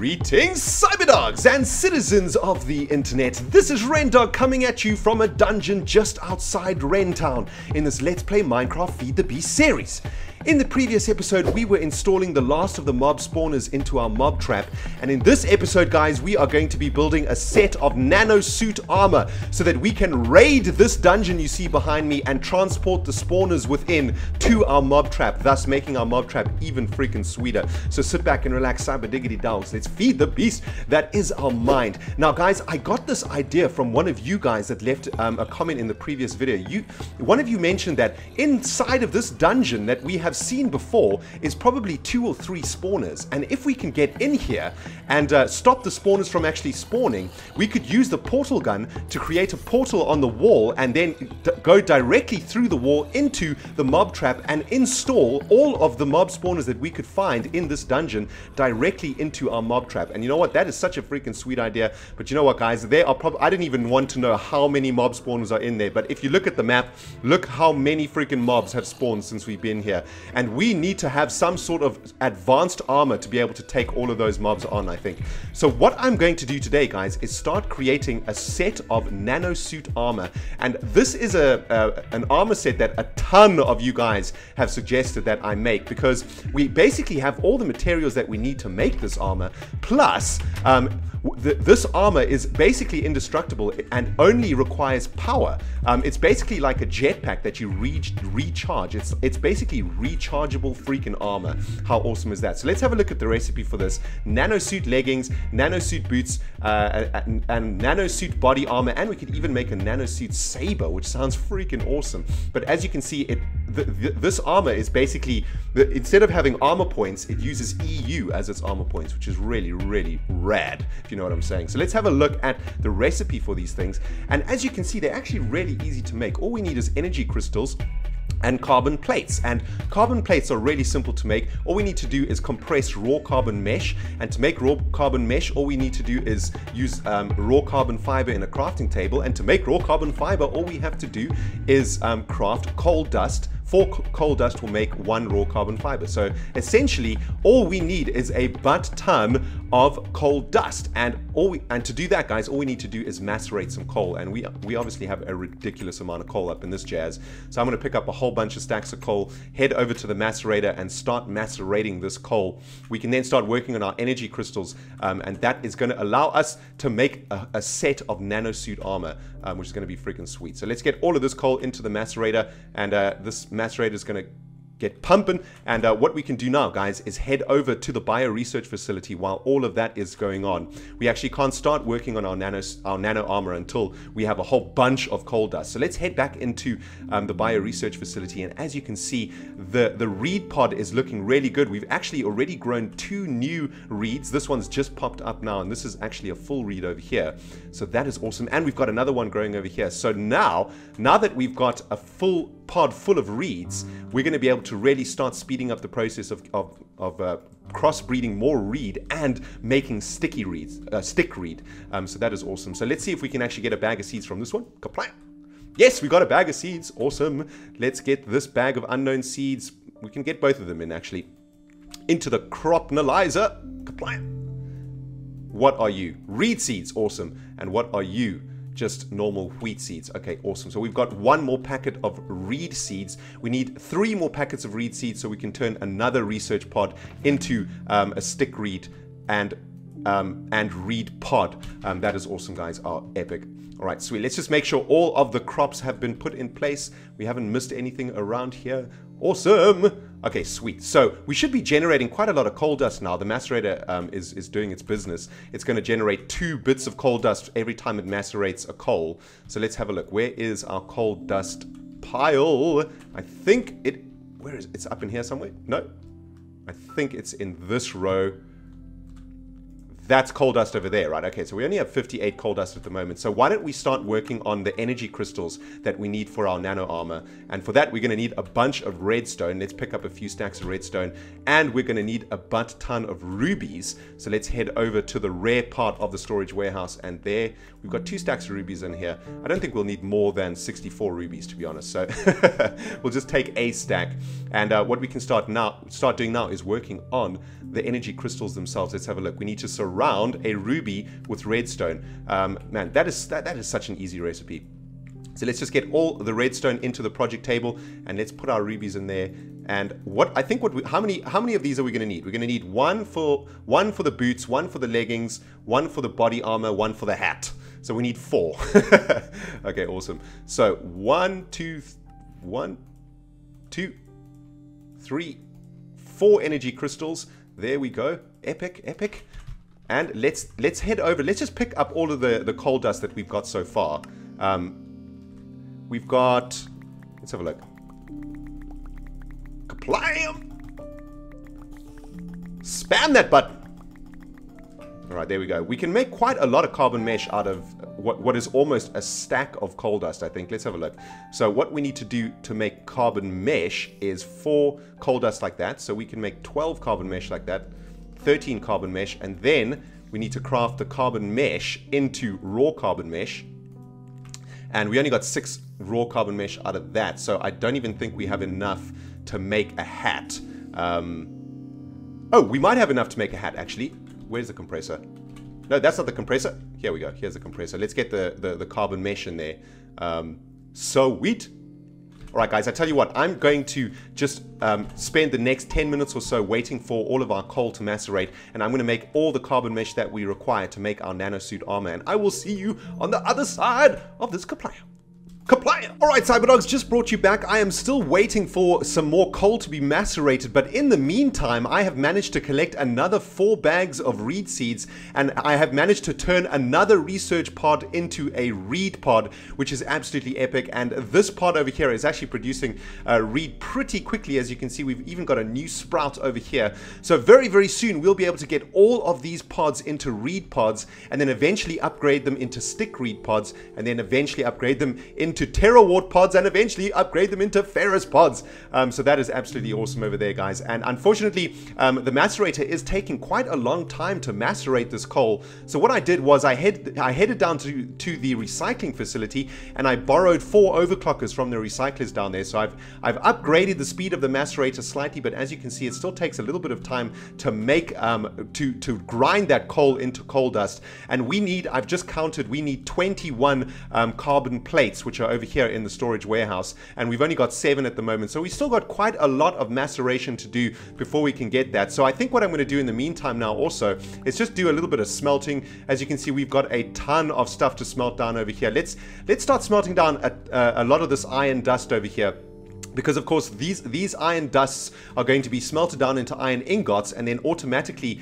Greetings, cyberdogs and citizens of the internet. This is Rendog coming at you from a dungeon just outside Rentown in this Let's Play Minecraft Feed the Beast series. In the previous episode, we were installing the last of the mob spawners into our mob trap, and in this episode, guys, we are going to be building a set of nano suit armor so that we can raid this dungeon you see behind me and transport the spawners within to our mob trap, thus making our mob trap even freaking sweeter. So sit back and relax, cyber diggity dogs. Let's feed the beast that is our mind. Now, guys, I got this idea from one of you guys that left a comment in the previous video. One of you mentioned that inside of this dungeon that we have seen before is probably 2 or 3 spawners, and if we can get in here and stop the spawners from actually spawning, we could use the portal gun to create a portal on the wall and then go directly through the wall into the mob trap and install all of the mob spawners that we could find in this dungeon directly into our mob trap. And you know what, that is such a freaking sweet idea. But you know what, guys, there are probably, I didn't even want to know how many mob spawners are in there, but if you look at the map, look how many freaking mobs have spawned since we've been here. And we need to have some sort of advanced armor to be able to take all of those mobs on, I think. So what I'm going to do today, guys, is start creating a set of nano suit armor. And this is an armor set that a ton of you guys have suggested that I make, because we basically have all the materials that we need to make this armor, plus this armor is basically indestructible and only requires power. It's basically like a jetpack that you recharge. It's basically rechargeable freaking armor. How awesome is that? So let's have a look at the recipe for this. Nano suit leggings, nano suit boots, and nano suit body armor, and we could even make a nano suit saber, which sounds freaking awesome. But as you can see, this armor is basically, instead of having armor points, it uses EU as its armor points, which is really, really rad, if you know what I'm saying. So let's have a look at the recipe for these things. And as you can see, they're actually really easy to make. All we need is energy crystals and carbon plates, and carbon plates are really simple to make. All we need to do is compress raw carbon mesh, and to make raw carbon mesh, all we need to do is use raw carbon fiber in a crafting table, and to make raw carbon fiber, all we have to do is craft coal dust. 4 coal dust will make 1 raw carbon fiber. So essentially, all we need is a butt-ton of coal dust, and to do that, guys, all we need to do is macerate some coal, and we obviously have a ridiculous amount of coal up in this jazz. So I'm going to pick up a whole bunch of stacks of coal, head over to the macerator, and start macerating this coal. We can then start working on our energy crystals, and that is going to allow us to make a set of nano suit armor, which is going to be freaking sweet. So let's get all of this coal into the macerator, and this macerator is going to get pumping. And what we can do now, guys, is head over to the bio research facility while all of that is going on. We actually can't start working on our nano armor until we have a whole bunch of coal dust. So let's head back into the bio research facility, and as you can see, the reed pod is looking really good. We've actually already grown 2 new reeds. This one's just popped up now, and this is actually a full reed over here. So that is awesome, and we've got another one growing over here. So now that we've got a full pod full of reeds, we're going to be able to really start speeding up the process of crossbreeding more reed and making stick reed. So that is awesome. So let's see if we can actually get a bag of seeds from this one. Kaplan! Yes, we got a bag of seeds. Awesome. Let's get this bag of unknown seeds. We can get both of them in, actually, into the cropnalyzer. Kaplan! What are you? Reed seeds. Awesome. And what are you? Just normal wheat seeds. Okay, awesome. So we've got 1 more packet of reed seeds. We need 3 more packets of reed seeds so we can turn another research pod into a stick reed and reed pod. That is awesome, guys. Oh, epic. All right, sweet. Let's just make sure all of the crops have been put in place. We haven't missed anything around here. Awesome. Okay, sweet. So we should be generating quite a lot of coal dust now. The macerator is doing its business. It's going to generate 2 bits of coal dust every time it macerates a coal. So let's have a look. Where is our coal dust pile? I think where is it? It's up in here somewhere? No. I think it's in this row. That's coal dust over there, right? Okay, so we only have 58 coal dust at the moment. So why don't we start working on the energy crystals that we need for our nano armor? And for that, we're going to need a bunch of redstone. Let's pick up a few stacks of redstone. And we're going to need a butt-ton of rubies. So let's head over to the rare part of the storage warehouse. And there, we've got 2 stacks of rubies in here. I don't think we'll need more than 64 rubies, to be honest. So we'll just take a stack. And what we can start doing now is working on the energy crystals themselves. Let's have a look. We need to surround around a ruby with redstone. Man, that is such an easy recipe. So let's just get all the redstone into the project table, and let's put our rubies in there. And how many of these are we going to need? We're going to need one for the boots, one for the leggings, one for the body armor, one for the hat. So we need 4. Okay, awesome. So 1, 2, 3, 4 energy crystals. There we go. Epic, epic. And let's head over. Let's just pick up all of the coal dust that we've got so far. We've got, let's have a look. Kaplam! Spam that button. All right, there we go. We can make quite a lot of carbon mesh out of what is almost a stack of coal dust, I think. Let's have a look. So what we need to do to make carbon mesh is 4 coal dust like that. So we can make 12 carbon mesh like that, 13 carbon mesh, and then we need to craft the carbon mesh into raw carbon mesh. And we only got 6 raw carbon mesh out of that, so I don't even think we have enough to make a hat. Oh, we might have enough to make a hat, actually. Where's the compressor? No, that's not the compressor. Here we go. Here's the compressor. Let's get the carbon mesh in there. Sweet. All right, guys, I tell you what, I'm going to just spend the next 10 minutes or so waiting for all of our coal to macerate, and I'm going to make all the carbon mesh that we require to make our nanosuit armor, and I will see you on the other side of this Kaplam. Alright, Cyberdogs, just brought you back. I am still waiting for some more coal to be macerated, but in the meantime, I have managed to collect another 4 bags of reed seeds, and I have managed to turn another research pod into a reed pod, which is absolutely epic. And this pod over here is actually producing reed pretty quickly. As you can see, we've even got a new sprout over here. So very, very soon, we'll be able to get all of these pods into reed pods, and then eventually upgrade them into stick reed pods, and then eventually upgrade them into Terawart pods, and eventually upgrade them into ferrous pods. So that is absolutely awesome over there, guys. And unfortunately, the macerator is taking quite a long time to macerate this coal. So what I did was I headed down to the recycling facility, and I borrowed 4 overclockers from the recyclers down there. So I've upgraded the speed of the macerator slightly, but as you can see, it still takes a little bit of time to make to grind that coal into coal dust. And I've just counted, we need 21 carbon plates, which are over here in the storage warehouse, and we've only got 7 at the moment, so we still got quite a lot of maceration to do before we can get that. So I think what I'm going to do in the meantime now also is just do a little bit of smelting. As you can see, we've got a ton of stuff to smelt down over here. Let's start smelting down a lot of this iron dust over here, because of course these iron dusts are going to be smelted down into iron ingots and then automatically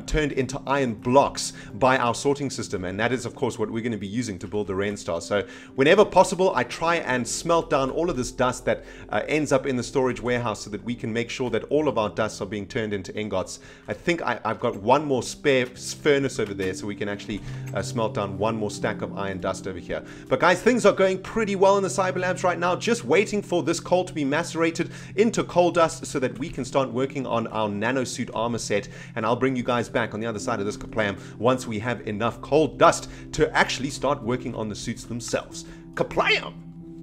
turned into iron blocks by our sorting system, and that is of course what we're going to be using to build the Renstar. So whenever possible, I try and smelt down all of this dust that ends up in the storage warehouse, so that we can make sure that all of our dusts are being turned into ingots. I think I've got one more spare furnace over there, so we can actually smelt down one more stack of iron dust over here. But guys, things are going pretty well in the Cyber Labs right now, just waiting for this coal to be macerated into coal dust so that we can start working on our nanosuit armor set, and I'll bring you guys back on the other side of this Kaplam once we have enough coal dust to actually start working on the suits themselves. Kaplam!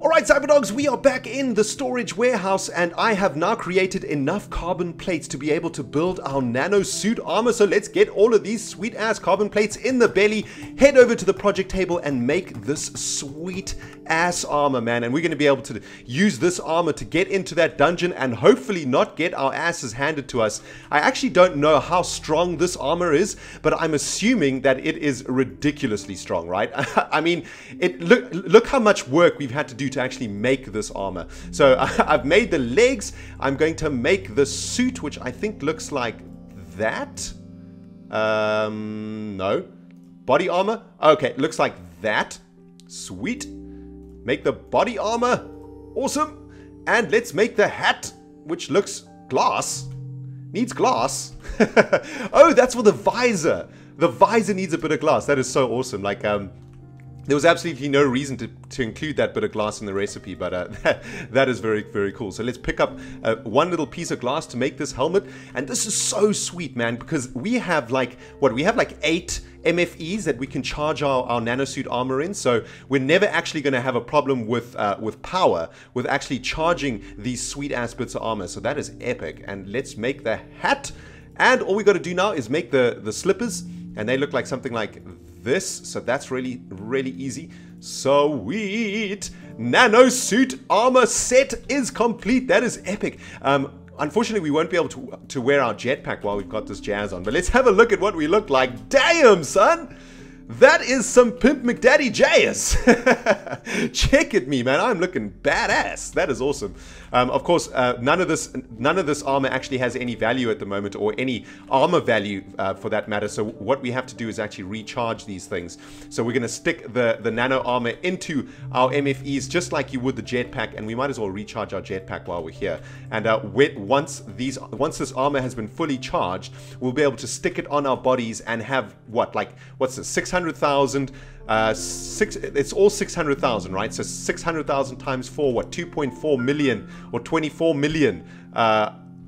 Alright, Cyberdogs, we are back in the storage warehouse, and I have now created enough carbon plates to be able to build our nano suit armor. So let's get all of these sweet ass carbon plates in the belly, head over to the project table, and make this sweet ass armor, man. And we're going to be able to use this armor to get into that dungeon and hopefully not get our asses handed to us. I actually don't know how strong this armor is, but I'm assuming that it is ridiculously strong, right? I mean, look how much work we've had to do to actually make this armor. So I've made the legs. I'm going to make the suit, which I think looks like that. No. Body armor? Okay, looks like that. Sweet. Make the body armor. Awesome. And let's make the hat, which looks glass. Needs glass. Oh, that's for the visor. The visor needs a bit of glass. That is so awesome. Like, there was absolutely no reason to include that bit of glass in the recipe, but that is very, very cool. So let's pick up one little piece of glass to make this helmet. And this is so sweet, man, because we have like, we have like 8 MFEs that we can charge our nanosuit armor in. So we're never actually going to have a problem with power, with actually charging these sweet ass bits of armor. So that is epic. And let's make the hat. And all we got to do now is make the slippers. And they look like something like this. So that's really, really easy. Sweet. Nano suit armor set is complete. That is epic. Unfortunately, we won't be able to wear our jetpack while we've got this jazz on. But let's have a look at what we look like. Damn, son. That is some Pimp McDaddy jazz. Check at me, man. I'm looking badass. That is awesome. Of course, none of this armor actually has any value at the moment, or any armor value for that matter. So what we have to do is actually recharge these things. So we're going to stick the nano armor into our MFEs just like you would the jetpack, and we might as well recharge our jetpack while we're here. And once this armor has been fully charged, we'll be able to stick it on our bodies and have what's this, 600,000. It's all 600,000, right? So 600,000 times 4, what, 2.4 million or 24 million.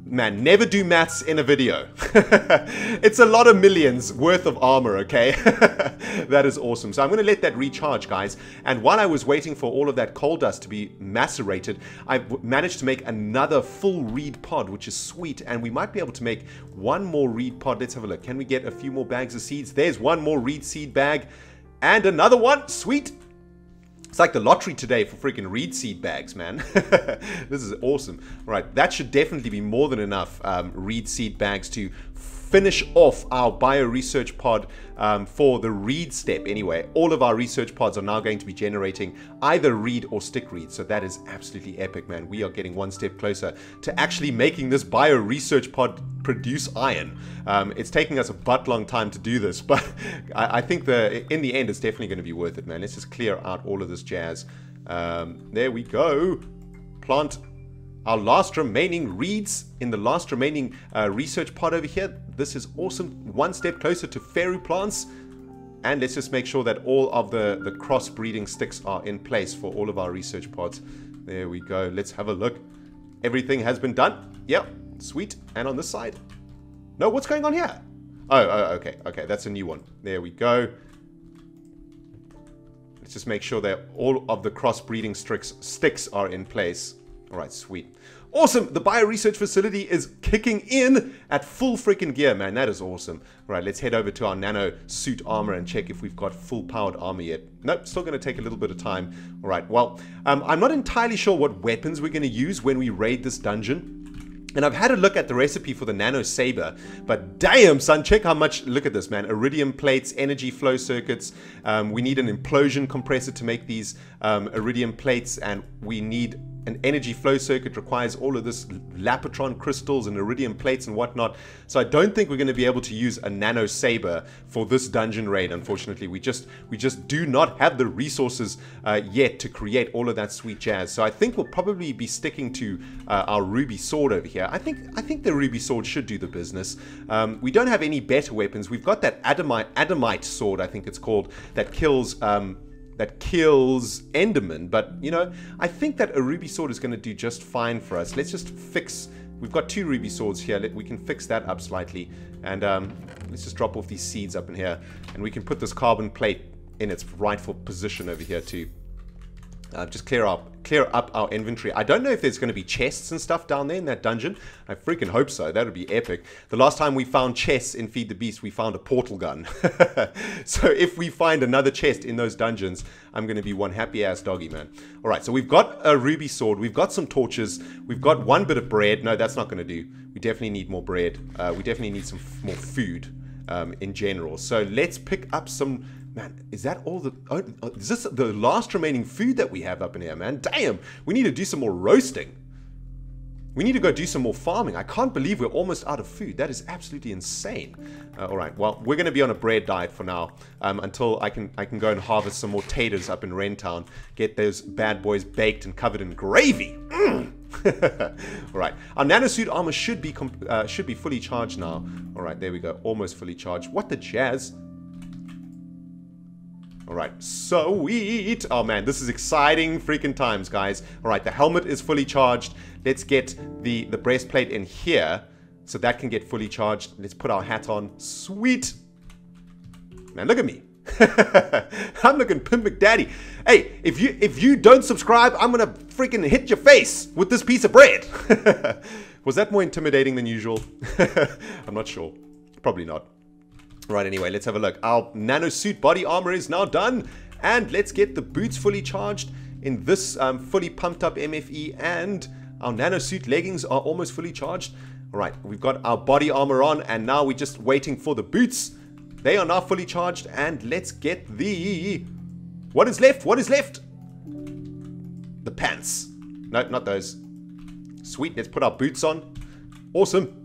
Man, never do maths in a video. It's a lot of millions worth of armor, okay? That is awesome. So I'm going to let that recharge, guys. And while I was waiting for all of that coal dust to be macerated, I managed to make another full reed pod, which is sweet. And we might be able to make one more reed pod. Let's have a look. Can we get a few more bags of seeds? There's one more reed seed bag. And another one. Sweet. It's like the lottery today for freaking reed seed bags, man. This is awesome. All right, that should definitely be more than enough reed seed bags to finish off our bio research pod for the reed step. Anyway, all of our research pods are now going to be generating either reed or stick reed. So that is absolutely epic, man. We are getting one step closer to actually making this bio research pod produce iron. It's taking us a butt long time to do this, but I think in the end it's definitely going to be worth it, man. Let's just clear out all of this jazz. There we go. Plant our last remaining reeds in the last remaining research pod over here. This is awesome. One step closer to Feru plants. And let's just make sure that all of the cross-breeding sticks are in place for all of our research pods. There we go. Let's have a look. Everything has been done. Yep. Sweet. And on this side? No, what's going on here? Oh, okay. Okay, that's a new one. There we go. Let's just make sure that all of the cross-breeding sticks are in place. All right, sweet. Awesome. The bioresearch facility is kicking in at full freaking gear, man. That is awesome. All right, let's head over to our nano suit armor and check if we've got full powered armor yet. Nope, still going to take a little bit of time. All right, well, I'm not entirely sure what weapons we're going to use when we raid this dungeon. And I've had a look at the recipe for the Nano Saber, but damn, son, check how much, look at this, man. Iridium plates, energy flow circuits. We need an implosion compressor to make these iridium plates, and we need an energy flow circuit requires all of this Lapotron crystals and iridium plates and whatnot. So I don't think we're going to be able to use a Nano Saber for this dungeon raid, unfortunately. We just do not have the resources yet to create all of that sweet jazz. So I think we'll probably be sticking to our ruby sword over here. I think the ruby sword should do the business. We don't have any better weapons. We've got that Adamite sword, I think it's called, that kills Enderman, but you know, I think that a ruby sword is going to do just fine for us. Let's just fix, we've got 2 ruby swords here, we can fix that up slightly, and let's just drop off these seeds up in here, and we can put this carbon plate in its rightful position over here too. Just clear up our inventory. I don't know if there's going to be chests and stuff down there in that dungeon. I freaking hope so. That would be epic. The last time we found chests in Feed the Beast, we found a portal gun. So if we find another chest in those dungeons, I'm going to be one happy ass doggy, man. All right, so we've got a ruby sword. We've got some torches. We've got 1 bit of bread. No, that's not going to do. We definitely need more bread. We definitely need some more food in general. So let's pick up some... Man, is that all the... Oh, is this the last remaining food that we have up in here, man? Damn! We need to do some more roasting. We need to go do some more farming. I can't believe we're almost out of food. That is absolutely insane. Alright, well, we're going to be on a bread diet for now. Until I can go and harvest some more taters up in Rentown. Get those bad boys baked and covered in gravy. Alright, our nanosuit armor should be fully charged now. Alright, there we go. Almost fully charged. What the jazz? Alright, sweet! Oh man, this is exciting freaking times, guys. Alright, the helmet is fully charged. Let's get the breastplate in here so that can get fully charged. Let's put our hat on. Sweet! Man, look at me. I'm looking Pimp McDaddy. Hey, if you don't subscribe, I'm gonna freaking hit your face with this piece of bread. Was that more intimidating than usual? I'm not sure. Probably not. Right, anyway, let's have a look. Our nano suit body armor is now done. And let's get the boots fully charged in this fully pumped up MFE. And our nano suit leggings are almost fully charged. All right, we've got our body armor on. And now we're just waiting for the boots. They are now fully charged. And let's get the... What is left? What is left? The pants. No, not those. Sweet, let's put our boots on. Awesome.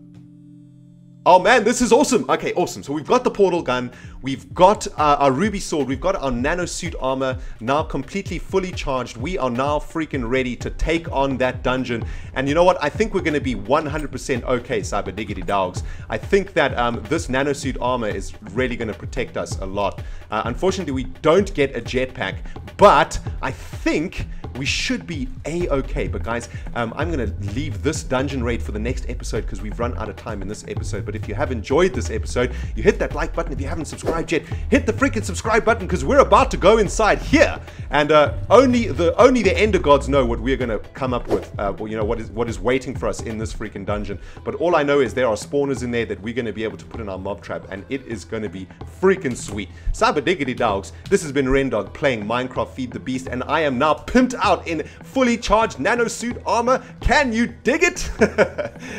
Oh man, this is awesome. Okay, awesome. So we've got the portal gun, we've got our ruby sword, we've got our nano suit armor now completely fully charged. We are now freaking ready to take on that dungeon. And you know what? I think we're going to be 100% okay, Cyber Diggity Dogs. I think that this nano suit armor is really going to protect us a lot. Unfortunately, we don't get a jetpack, but I think we should be a-okay. But guys, I'm going to leave this dungeon raid for the next episode because we've run out of time in this episode. But if you have enjoyed this episode, you hit that like button. If you haven't subscribed yet, hit the freaking subscribe button because we're about to go inside here. And only the Ender Gods know what we're going to come up with. Well, you know, what is waiting for us in this freaking dungeon. But all I know is there are spawners in there that we're going to be able to put in our mob trap. And it is going to be freaking sweet. Cyber Diggity Dogs, this has been Rendog playing Minecraft Feed the Beast. And I am now pimped out in fully charged nano suit armor. Can you dig it?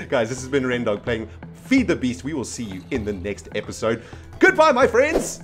Guys, this has been Rendog playing Feed the Beast. We will see you in the next episode. Goodbye, my friends.